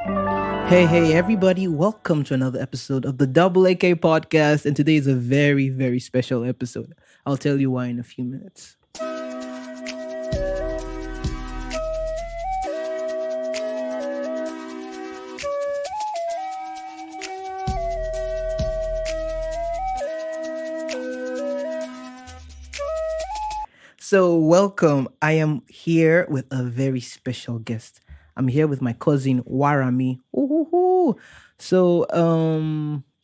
Hey, everybody, welcome to another episode of the Double AK Podcast. And today is a very, very special episode. I'll tell you why in a few minutes. So, welcome. I am here with a very special guest. I'm here with my cousin Warami. Ooh. So,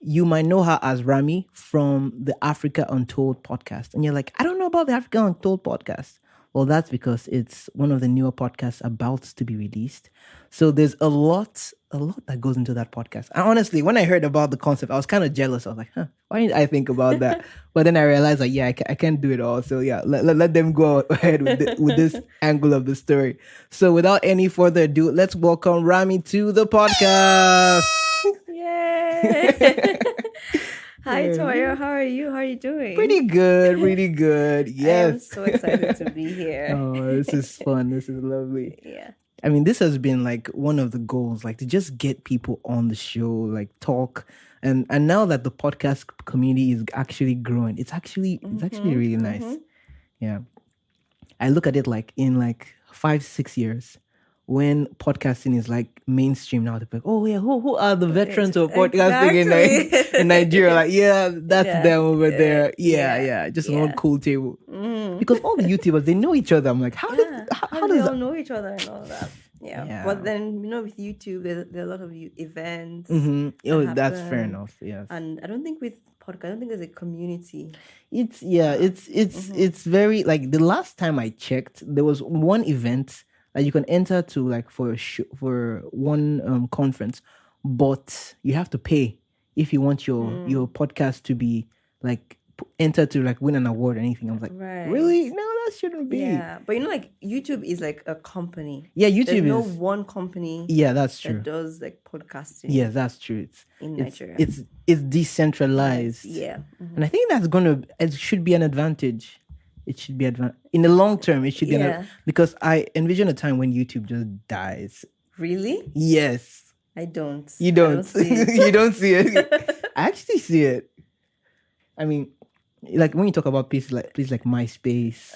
you might know her as Rami from the Africa Untold podcast. And you're like, I don't know about the Africa Untold podcast. Well, that's because it's one of the newer podcasts about to be released. So there's a lot that goes into that podcast. And honestly, when I heard about the concept, I was kind of jealous. I was like, why didn't I think about that? But then I realized, like, I can't do it all. So yeah, let them go ahead with this angle of the story. So without any further ado, let's welcome Rami to the podcast. Yay! Hi, Toyo. How are you? How are you doing? Pretty good. Yes. I'm so excited to be here. Oh, this is fun. This is lovely. Yeah. I mean, this has been like one of the goals, like to just get people on the show, like talk. And now that the podcast community is actually growing, it's actually really nice. Yeah. I look at it like in like 5-6 years when podcasting is like mainstream now. They're like, oh yeah, who are the veterans of podcasting in Nigeria? Like, yeah, that's them over there. Yeah. Just one cool table. Because all the YouTubers, they know each other. I'm like, how does they that all know each other and all that? Yeah. But then, with YouTube, there are a lot of events. Oh, that's fair enough. Yes. And I don't think with podcast, I don't think there's a community. It's very, like, the last time I checked, there was one event that you can enter to, like, for one conference, but you have to pay if you want your podcast to be like enter to like win an award or anything. I was like, really? No, that shouldn't be. Yeah, but like YouTube is like a company. Yeah, YouTube There's no one company. Yeah, that's true. That does like podcasting. Yeah, that's true. It's in Nigeria. It's decentralized. Yeah, and I think it should be an advantage. It should be in the long term. It should be because I envision a time when YouTube just dies. Really? Yes. I don't. You don't. See it. You don't see it. I actually see it. I mean, like when you talk about places like MySpace,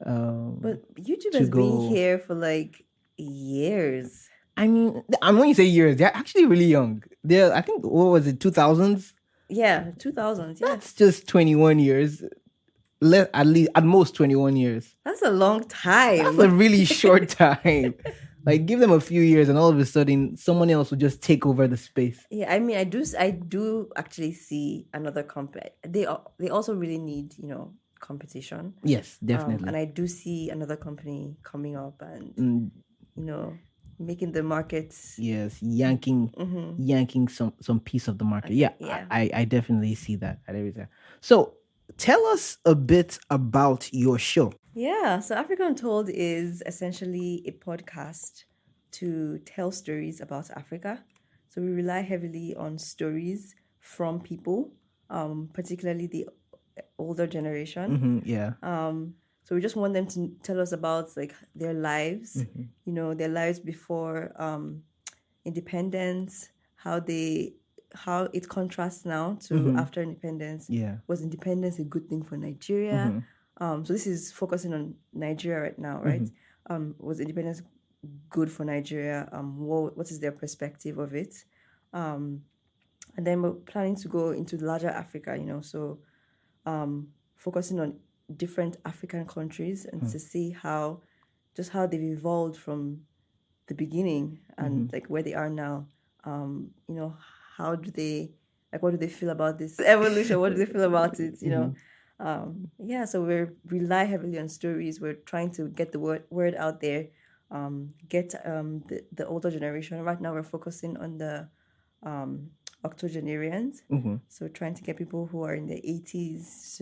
but YouTube has been here for like years. I mean, when you say years, they're actually really young. I think, what was it, 2000s? Yeah, 2000s. Yeah, that's just 21 years. At most 21 years. That's a long time. That's a really short time. Like, give them a few years, and all of a sudden, someone else will just take over the space. Yeah, I mean, I do actually see another company. They also really need, competition. Yes, definitely. And I do see another company coming up and, making the market. Yes, yanking some piece of the market. Yeah. I definitely see that at every time. So, tell us a bit about your show. Yeah, so Africa Untold is essentially a podcast to tell stories about Africa. So we rely heavily on stories from people, particularly the older generation. So we just want them to tell us about like their lives, their lives before independence, how it contrasts now to after independence. Yeah. Was independence a good thing for Nigeria? So this is focusing on Nigeria right now, right? Was independence good for Nigeria? What is their perspective of it? And then we're planning to go into larger Africa, so focusing on different African countries and to see how they've evolved from the beginning and like where they are now. How do they, like, what do they feel about this evolution? What do they feel about it? So we rely heavily on stories. We're trying to get the word out there, get the older generation. Right now we're focusing on the octogenarians. So trying to get people who are in their 80s,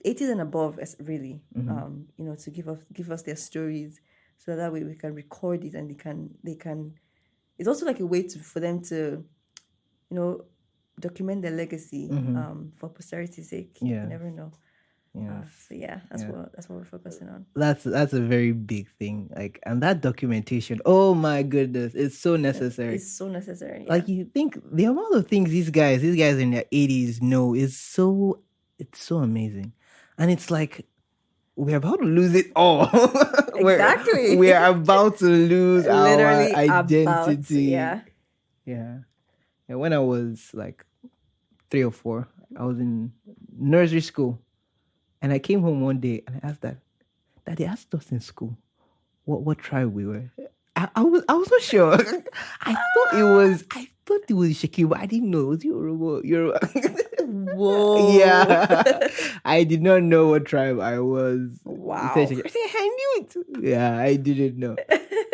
80s and above, really, to give us their stories, so that way we can record it and they can. It's also like a way for them to, document their legacy for posterity's sake. You never know. Yes. So that's what we're focusing on. That's a very big thing. Like, and that documentation, oh my goodness, it's so necessary. It's so necessary. Yeah. Like, you think the amount of things these guys in their 80s know is it's so amazing. And it's like we're about to lose it all. Exactly. We're about to lose Literally our identity. yeah. Yeah. And when I was like 3 or 4, I was in nursery school. And I came home one day and I asked Dad, they asked us in school what tribe we were. I was not sure. I thought it was Sheki, but I didn't know it was Yoruba. Whoa. Yeah. I did not know what tribe I was. Wow. I said, I knew it. Yeah, I didn't know.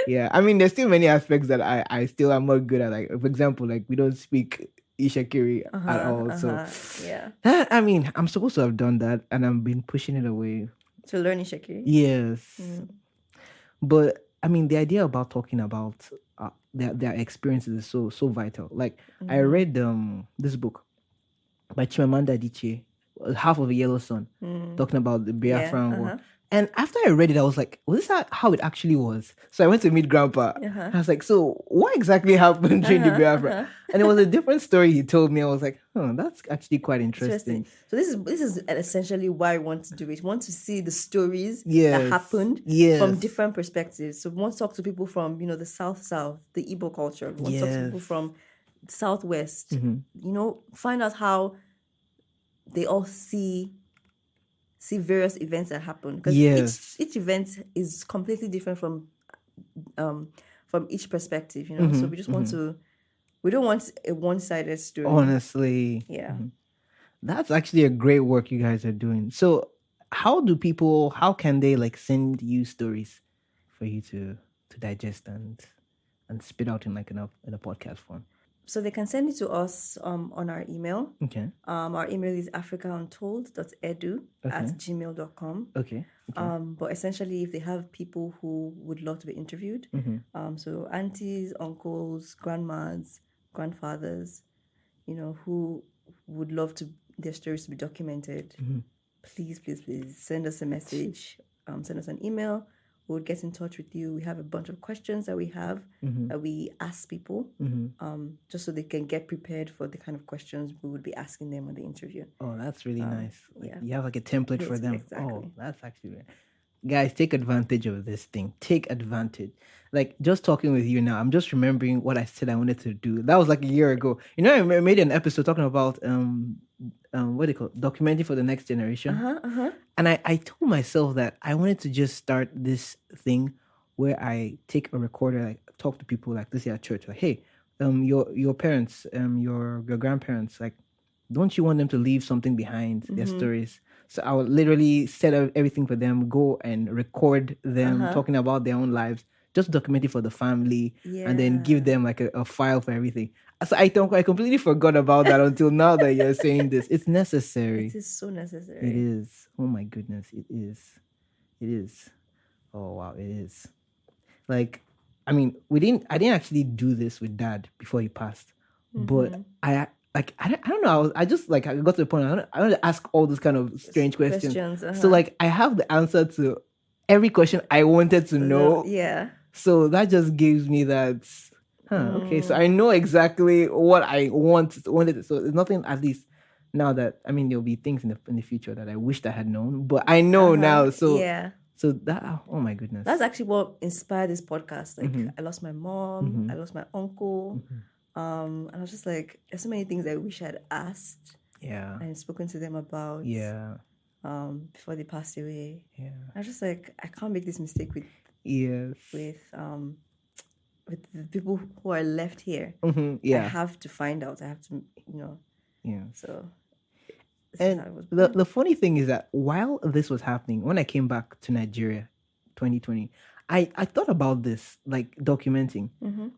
Yeah. I mean, there's still many aspects that I still am not good at. Like, for example, like we don't speak Ishakiri at all. So yeah. I mean, I'm supposed to have done that and I've been pushing it away. To learn Ishakiri? Yes. But I mean, the idea about talking about their experiences is so vital. Like, I read this book by Chimamanda Adichie, Half of a Yellow Sun, talking about the Biafran war. And after I read it, I was like, was this how it actually was? So I went to meet Grandpa. I was like, so what exactly happened during the Biafra? And it was a different story he told me. I was like, that's actually quite interesting. So this is essentially why I want to do it. I want to see the stories that happened from different perspectives. So we want to talk to people from, the South, the Igbo culture. We want to talk to people from the Southwest. Find out how they all see various events that happen, because each event is completely different from each perspective, so we just want to, we don't want a one-sided story, honestly. That's actually a great work you guys are doing. So how can they like send you stories for you to digest and spit out in a podcast form? So they can send it to us on our email. Okay. Our email is africauntold.edu@gmail.com. Okay. But essentially, if they have people who would love to be interviewed, so aunties, uncles, grandmas, grandfathers, who would love their stories to be documented, please send us a message. Send us an email. We'll get in touch with you. We have a bunch of questions that we have that we ask people, just so they can get prepared for the kind of questions we would be asking them on the interview. Oh, that's really nice. You have like a template for them. Exactly. Oh, that's actually right. Guys, take advantage of this thing. Take advantage. Like, just talking with you now, I'm just remembering what I said I wanted to do. That was like a year ago. I made an episode talking about what do you call it? Documenting for the next generation. And I told myself that I wanted to just start this thing where I take a recorder, like talk to people like this at church, like, hey, your parents, your grandparents, like, don't you want them to leave something behind, their stories? So I would literally set up everything for them, go and record them talking about their own lives, just document it for the family, and then give them like a file for everything. So I completely forgot about that until now that you're saying this. It's necessary. It is so necessary. It is. Oh my goodness, it is. It is. Oh wow, it is. Like, I mean, I didn't actually do this with Dad before he passed, but I don't know. I just like, I got to the point. I want to ask all those kind of strange questions. So like, I have the answer to every question I wanted to know. Yeah. So that just gives me that. Okay. So I know exactly what I wanted. So there's nothing, at least now that, I mean, there'll be things in the future that I wished I had known, but I know now. So yeah. So that, oh my goodness. That's actually what inspired this podcast. Like, I lost my mom, I lost my uncle. And I was just like, there's so many things I wish I'd asked. Yeah. And spoken to them about. Yeah. Before they passed away. Yeah. I was just like, I can't make this mistake with the people who are left here. Yeah. I have to find out. I have to, Yeah. So. And the funny thing is that while this was happening, when I came back to Nigeria, 2020, I thought about this, like documenting,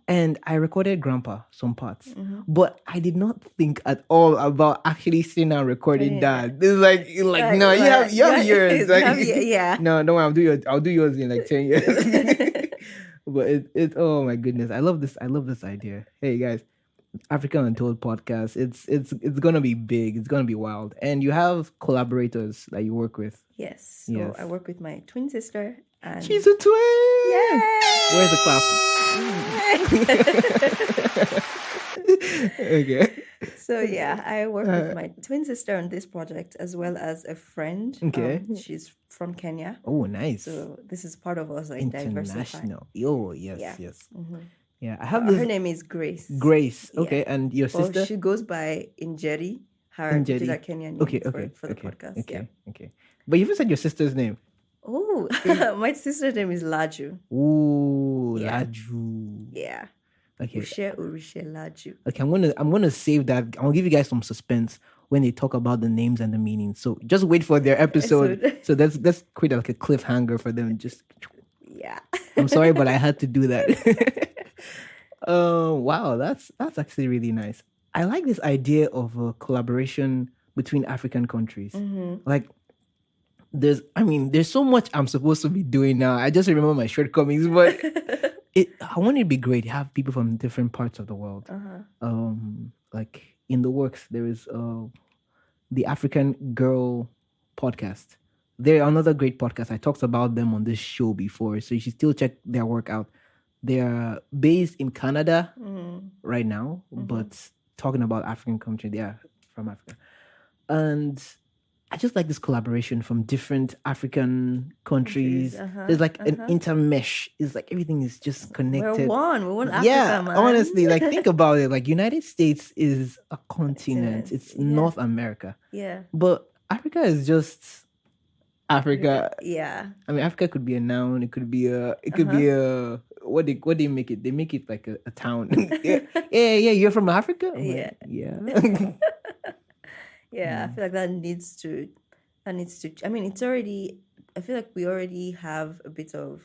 and I recorded Grandpa some parts, but I did not think at all about actually sitting down recording Dad. It's like no, you have yours. Like, yeah. No, don't worry, I'll do yours in like 10 years. But it oh my goodness, I love this idea. Hey guys, Africa Untold Podcast. It's gonna be big. It's gonna be wild. And you have collaborators that you work with. Yes. So Yes. I work with my twin sister, and She's a twin. Yay! Where's the clap? Okay. So yeah, I work with my twin sister on this project as well as a friend. Okay. She's from Kenya. Oh, nice. So this is part of us like diversifying. International. Oh, yes, Yeah. yes. Yeah, I have Her this. name is Grace. Grace. Yeah. Okay, and your Well, sister? she goes by Injeri, her Njeri. which is a Kenyan name Okay, for the podcast. Okay, Yeah. okay. But you haven't said your sister's name. Oh, my sister's name is Laju. Ooh, Yeah. Laju. Yeah. Okay. Urishe Laju. Okay, I'm gonna save that. I'm gonna give you guys some suspense when they talk about the names and the meanings. So just wait for their episode. So that's create like a cliffhanger for them. Just Yeah. I'm sorry, but I had to do that. Wow, that's actually really nice. I like this idea of a collaboration between African countries. Like there's so much I'm supposed to be doing now. I just remember my shortcomings, but I want it to be great. Have people from different parts of the world. Like in the works, there is the African Girl podcast. They're another great podcast. I talked about them on this show before, so you should still check their work out. They're based in Canada right now, but talking about African country, they are from Africa. And I just like this collaboration from different African countries. There's like an intermesh. It's like everything is just connected. We're one Africa, Yeah, man. honestly, like think about it. Like United States is a continent. It's North America. Yeah. But Africa is just Africa. Yeah. I mean, Africa could be a noun. It could be a. What they make it? They make it like a town. yeah. You're from Africa. I'm Yeah. like, yeah. Yeah, I feel like that needs to. I mean, it's already. I feel like we already have a bit of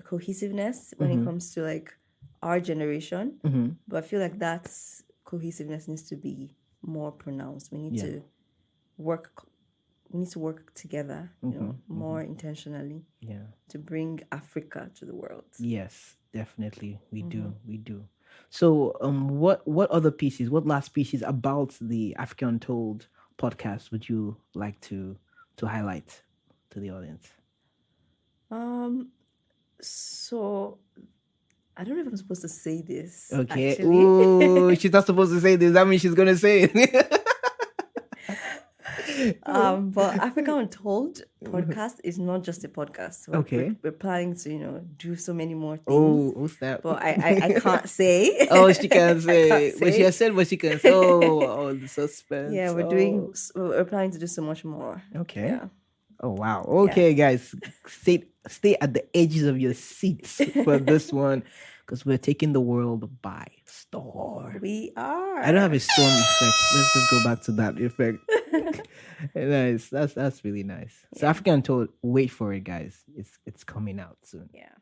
cohesiveness when it comes to like our generation. But I feel like that's cohesiveness needs to be more pronounced. We need to work. We need to work together, more intentionally. Yeah. To bring Africa to the world. Yes, definitely. We do. So, what other pieces, what last pieces about the Africa Untold podcast would you like to highlight to the audience? So I don't know if I'm supposed to say this. Okay. Actually. Ooh, she's not supposed to say this. That means she's gonna say it. But Africa Untold podcast is not just a podcast. We're planning to do so many more things. Oh, who's that? But I can't say. Oh, she can't say. can't But she say. has said what she can say. Oh, the suspense. Yeah, we're planning to do so much more. Okay. Yeah. Oh wow. Okay, guys, stay at the edges of your seats for this one, because we're taking the world by storm. We are. I don't have a storm effect. Let's just go back to that effect. Nice. That's really nice. So Africa Untold, wait for it, guys. It's coming out soon. Yeah.